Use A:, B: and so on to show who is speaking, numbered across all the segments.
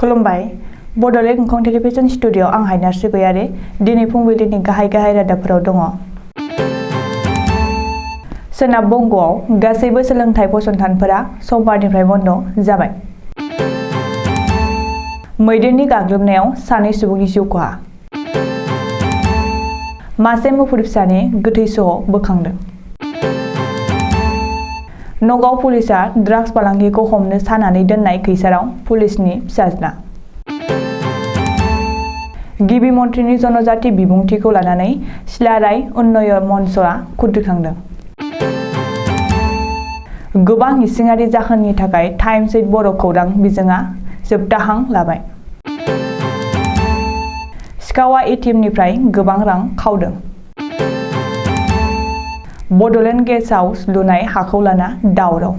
A: खुलुमबाय Bodoland एंखं television studio आं हायनास्रि गयारि दिनै फुंबिलिनि गाहाय रादाबफोराव दङ। सोनाब बंगआव गासैबो सोलोंथाइ फसंथानफोरा समबारनिफ्राय बन्द जाबाय। मैदेरनि गाग्लोबनायाव सानै सुबुंनि जिउ खहा। मासे मुफुर फिसानि गोथै सह बोखांदों। नगाव पुलिसआ ड्राग्स फालांगिखौ हमनो सानानै दोननाय खैसाराव पुलिसनि फिसाज्ला। गिबि मन्थ्रिनि जनजाति बिबुंथिखौ लानानै सिलाराय उन्नयन मन्चआ खुद्रिखांदों। गोबां इसिङारि जाहोननि थाखाय टाइम्स 8 बर' खौरां बिजोङा जोबथाहां लाबाय। सिखावा एटिएमनिफ्राय गोबां रां खावदों। बड'लेण्ड गेस्ट हाउस लुनाय हाखौ लाना दावराव।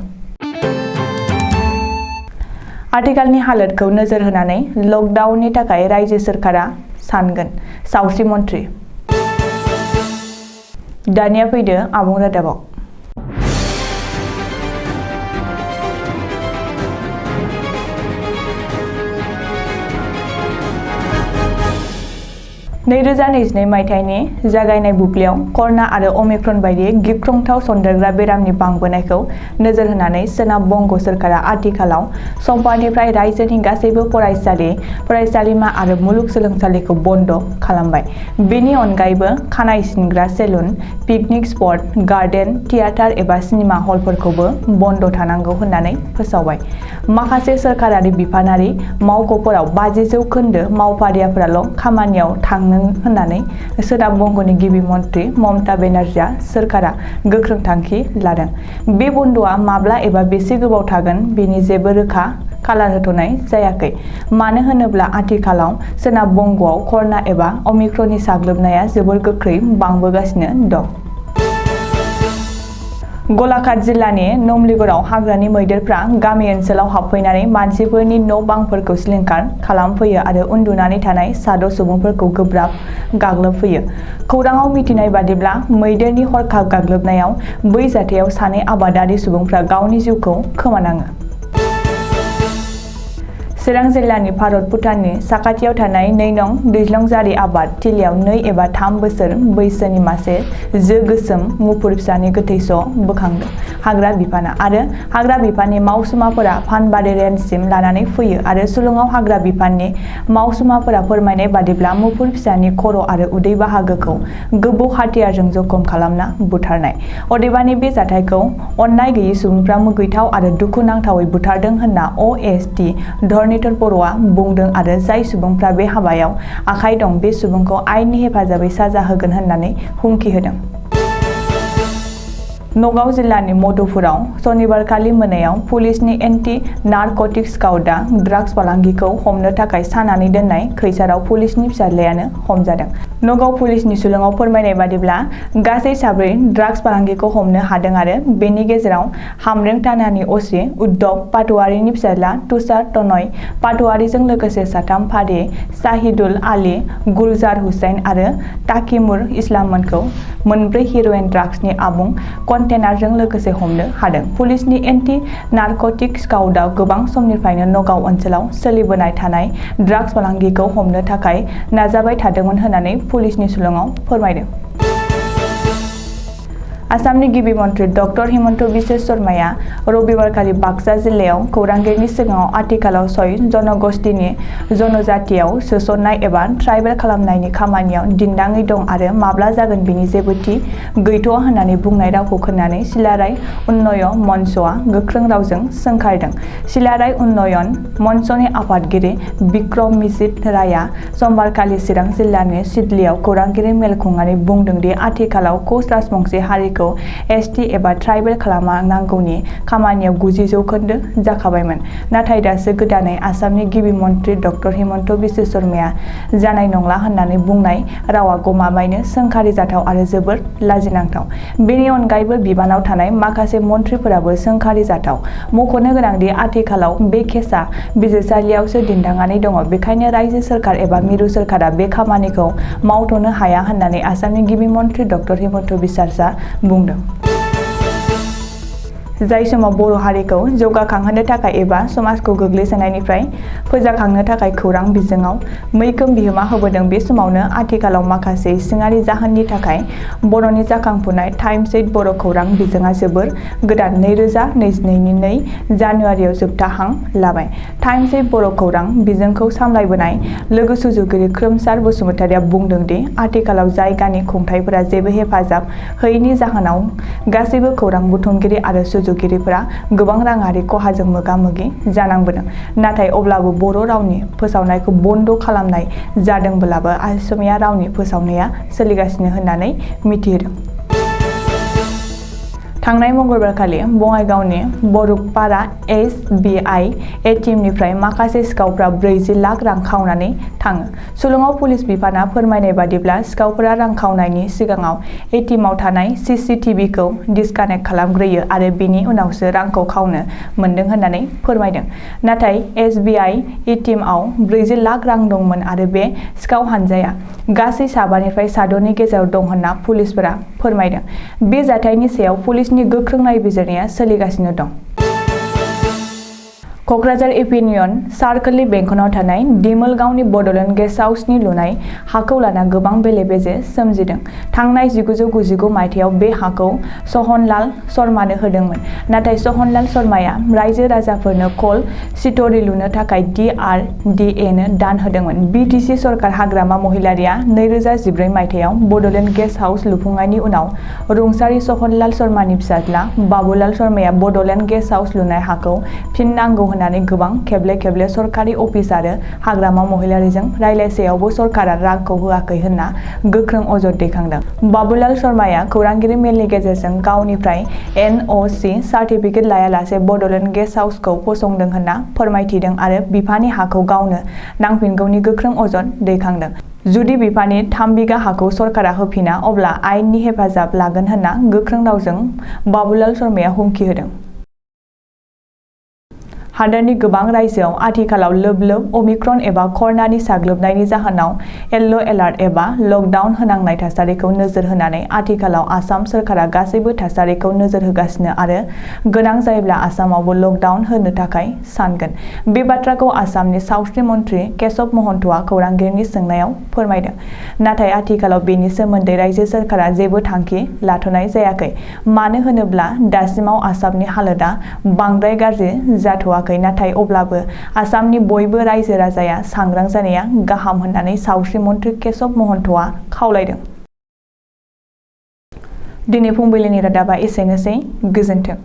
A: आथिखालनि हालोदखौ नोजोर होनानै लकडाउननि थाखाय रायजो सोरखारा सानगोन सावस्रि मन्थ्रि। दानिया फैदो आबुं रादाबाव। नैरोजा 2022 मायथाइनि जागायनाय बुब्लियाव कर'ना आरो अमिक्रन बायदि गिख्रंथाव सन्देरग्रा बेरामनि बांबोनायखौ नोजोर होनानै सोनाब बंग सोरखारा आथिखालाव समबारनिफ्राय रायजोनि गासैबो फरायसालि, फरायसालिमा आरो मुलुगसोलोंसालिखौ बन्द खालामबाय। बेनि अनगायैबो खानाय सिनग्रा salon, picnic spot, garden, theatre एबा सिनेमा हलफोरखौबो बन्द थानांगौ होननानै फोसावबाय। माखासे सोरखारारि बिफानारि मावख'फोराव 50% मावफारियाफोराल' खामानियाव थांनो होननानै सोनाब बंगनि गिबि मन्थ्रि ममता बेनार्जीआ सोरखारा गोख्रों थांखि लादों। बे बन्दआ माब्ला एबा बेसे गोबाव थागोन बेनि जेबो रोखा खालार होथ'नाय जायाखै। मानो होनोब्ला आथिखालाव सोनाब बंगआव कर'ना एबा अमिक्रननि साग्लोबनाया जोबोर गोख्रै बांबोगासिनो दं। गलाघाट जिल्लानि नमलिगुराव हाग्रानि मैदेरफ्रा गामि ओनसोलाव हाबफैनानै मानसिफोरनि न'-बांफोरखौ सिलिंखार खालामफैयो आरो उन्दुनानै थानाय साद' सुबुंफोरखौ गोब्राब गाग्लोबफैयो। खौराङाव मिथिनाय बादिब्ला मैदेरनि हरखाब गाग्लोबनायाव बै जाथायाव सानै आबादारि सुबुंफ्रा गावनि जिउखौ खोमानाङो। चिरां जिल्लानि भारत-भुटाननि साखाथियाव थानाय 2 नं दैज्लंजारि आबाद थिलियाव 2 एबा 3 बोसोर बैसोनि मासे जो गोसोम मुफुर फिसानि गोथै सह बोखांदों हाग्रा बिफाना आरो हाग्रा बिफाननि मावसुमाफोरा फानबारि रेन्जसिम लानानै फैयो आरो सुलुङाव हाग्रा बिफाननि मावसुमाफोरा फोरमायनाय बादिब्ला मुफुर फिसानि खर' आरो उदै बाहागोखौ गोबौ हाथियारजों जखम खालामना बुथारनाय। अदेबानि बे जाथायखौ अननाय गैयै सुबुंफ्रा मुगैथाव आरो दुखुनांथावै बुथारदों होनना अ.एस.टि. धरनीधर बर'आ बुंदों आरो जाय सुबुंफ्रा बे हाबायाव आखाइ दं बे सुबुंखौ आयेननि हेफाजाबै साजा होगोन होननानै हुमखि होदों। नगाव जिल्लानि मधुपुराव सनिबारखालि मोनायाव पुलिसनि एन्टि-नारकटिक स्क्वाडआ ड्राग्स फालांगिखौ हमनो थाखाय सानानै दोननाय खैसाराव पुलिसनि फिसाज्लायानो हमजादों। नगाव पुलिसनि सुलुङाव फोरमायनाय बादिब्ला गासै 4 ड्राग्स फालांगिखौ हमनो हादों आरो बेनि गेजेराव हामरें थानानि अ.सि. उद्धव पाटवारीनि फिसाज्ला तुषार तनय पाटवारीजों लोगोसे 3 फारि शाहिदुल आली, गुलजार हुसैन आरो ताकिमुर इस्लाममोनखौ 4 हेर'इन ड्राग्सनि आबुं कन्टेनारजों लोगोसे हमनो हादों। पुलिसनि एन्टि-नारकटिक स्क्वाडआ गोबां समनिफ्रायनो नगाव ओनसोलाव सोलिबोनाय थानाय ड्राग्स फालांगिखौ हमनो थाखाय नाजाबाय थादोंमोन होननानै पुलिसनि सुलुङाव फोरमायदों। आसामनि गिबि मन्थ्रि डक्टर हिमन्त बिश्व शर्माया रबिबारखालि बाक्सा जिल्लायाव खौरांगिरिनि सिगाङाव आथिखालाव 6 जनगोष्ठीनि जनजातियाव सोसननाय एबा ट्राइबेल खालामनायनि खामानियाव दिन्दाङै दं आरो माब्ला जागोन बेनि जेबो थि गैथ'आ होननानै बुंनाय रावखौ खोनानै सिलाराय उन्नयन मन्चआ गोख्रों रावजों सोंखारिदों। सिलाराय उन्नयन मन्चनि आफादगिरि बिक्रमजित रायआ समबारखालि चिरां जिल्लानि सिडलीयाव खौरांगिरि मेल खुंनानै बुंदों दि आथिखालाव कच राजबंसि हारिखौ एसटि एबा ट्राइबेल खालामनांगौनि खामानिया 90% जाखाबायमोन। नाथाय दासो गोदानै आसामनि गिबि मन्थ्रि डक्टर हिमन्त बिश्व शर्माया जानाय नंला होननानै बुंनाय रावा गमामायैनो सोंखारिजाथाव आरो जोबोद लाजिनांथाव। बेनि अनगायैबो बिबानाव थानाय माखासे मन्थ्रिफोराबो सोंखारिजाथाव। मख'नो गोनांदि आथिखालाव बे केसआ बिजिरसालियावसो दिन्दाङानै दङ। बेखायनो रायजो सोरखार एबा मिरु सोरखारा बे खामानिखौ मावथ'नो हाया होननानै आसामनि गिबि मन्थ्रि डक्टर हिमन्त बिश्वआ बुंदों। जाय समाव बर' हारिखौ जौगाखांहोनो थाखाय एबा समाजखौ गोग्लैसोनायनिफ्राय फोजाखांनो थाखाय खौरां बिजोङाव मैखोम बिहोमा होबोदों। बे समावनो आथिखालाव माखासे इसिङारि जाहोननि थाखाय बर'नि जाखांफुनाय टाइम्स 8 बर' खौरां बिजोङा जोबोर गोदान 2022 नि 2 जानुवारियाव जोबथा हां लाबाय। टाइम्स 8 बर' खौरां बिजोंखौ सामलायबोनाय लोगो सुजुगिरि खोमसार बसुमतारिया बुंदों दि आथिखालाव जायगानि खुंथायफोरा जेबो हेफाजाब होयैनि जाहोनाव गासैबो खौरां बुथुमगिरि आरो सुजुगिरिफोरा गोबां राङारि खहाजों मोगा-मोगि जानांबोदों। नाथाय अब्लाबो बर' रावनि फोसावनायखौ बन्द खालामनाय जादोंब्लाबो असमिया रावनि फोसावनाया सोलिगासिनो होननानै मिथिहोदों। थांनाय मंगलबारखालि बङाइगावनि बरुगपारा SBI ATMनिफ्राय माखासे सिखावफ्रा 40 लाख रां खावनानै थाङो। सुलुङाव पुलिस बिफाना फोरमायनाय बादिब्ला सिखावफोरा रां खावनायनि सिगाङाव ATMआव थानाय CCTVखौ डिसकानेक्ट खालामग्रोयो आरो बिनि उनावसो रांखौ खावनो मोनदों होननानै फोरमायदों। नाथाय SBI ATMआव 40 लाख रां दंमोन आरो बे सिखाव हानजाया गासै 7निफ्राय 8नि गेजेराव दं होनना पुलिसफोरा फोरमायदों। बे जाथायनि सायाव पुलिसनि गोख्रों नायबिजिरनाया सोलिगासिनो दं। कक्राझार इउनियन सार्कलनि बेंखनाव थानाय दिमोलगावनि बड'लेण्ड गेस्ट हाउसनि लुनाय हाखौ लाना गोबां बेले-बेजे सोमजिदों। थांनाय 1999 मायथाइयाव बे हाखौ सहनलाल शर्मानो होदोंमोन। नाथाय सहनलाल शर्माया रायजो राजाफोरनो कल सिटरि लुनो थाखाय DRDAनो दान होदोंमोन। BTC सरकार हाग्रामा महिलारिया 2014 मायथाइयाव बड'लेण्ड गेस्ट हाउस लुफुंनायनि उनाव रुंसारि सहनलाल शर्मानि फिसाज्ला बाबुलाल शर्माया बड'लेण्ड गेस्ट हाउस लुनाय हाखौ फिन नांगौ होननानै गोबां खेबले सरकारि अफिस आरो हाग्रामा महिलारिजों रायलायसेयावबो सरकारा रांखौ होआखै होनना गोख्रों अजद दैखांदों। बाबुलाल शर्माया खौरांगिरि मेलनि गेजेरजों गावनिफ्राय NOC सार्टिफिकेट लायालासे बड'लेण्ड गेस्ट हाउसखौ फसंदों होनना फोरमायथिदों आरो बिफानि हाखौ गावनो नांफिनगौनि गोख्रों अजद दैखांदों। जुदि बिफानि 3 बिघा हाखौ सरकारा होफिना अब्ला आयेननि हेफाजाब लागोन होनना गोख्रों रावजों बाबुलाल शर्माया हुमखि होदों। हादोरनि गोबां रायजोआव आथिखालाव लोब अमिक्रन एबा कर'नानि साग्लोबनायनि जाहोनाव येल्ल' एलार्ट एबा लकडाउन होनांनाय थासारिखौ नोजोर होनानै आथिखालाव आसाम सोरखारा गासैबो थासारिखौ नोजोर होगासिनो आरो गोनां जायोब्ला आसामावबो लकडाउन होनो थाखाय सानगोन। बे बाथ्राखौ आसामनि सावस्रि मन्थ्रि केशव महन्तआ खौरांगिरिनि सोंनायाव फोरमायदों। नाथाय आथिखालाव बेनि सोमोन्दै रायजो सोरखारा जेबो थांखि लाथ'नाय जायाखै। मानो होनोब्ला दासिमाव आसामनि हालोदा बांद्राय गाज्रि जाथ'वाखै। नाथाय अब्लाबो आसामनि बयबो रायजो राजाया सांग्रां जानाया गाहाम होननानै सावस्रि मन्थ्रि केशव महन्तआ खावलायदों। दिनै फुंबिलिनि रादाबा एसेनोसै। गोजोन्थों।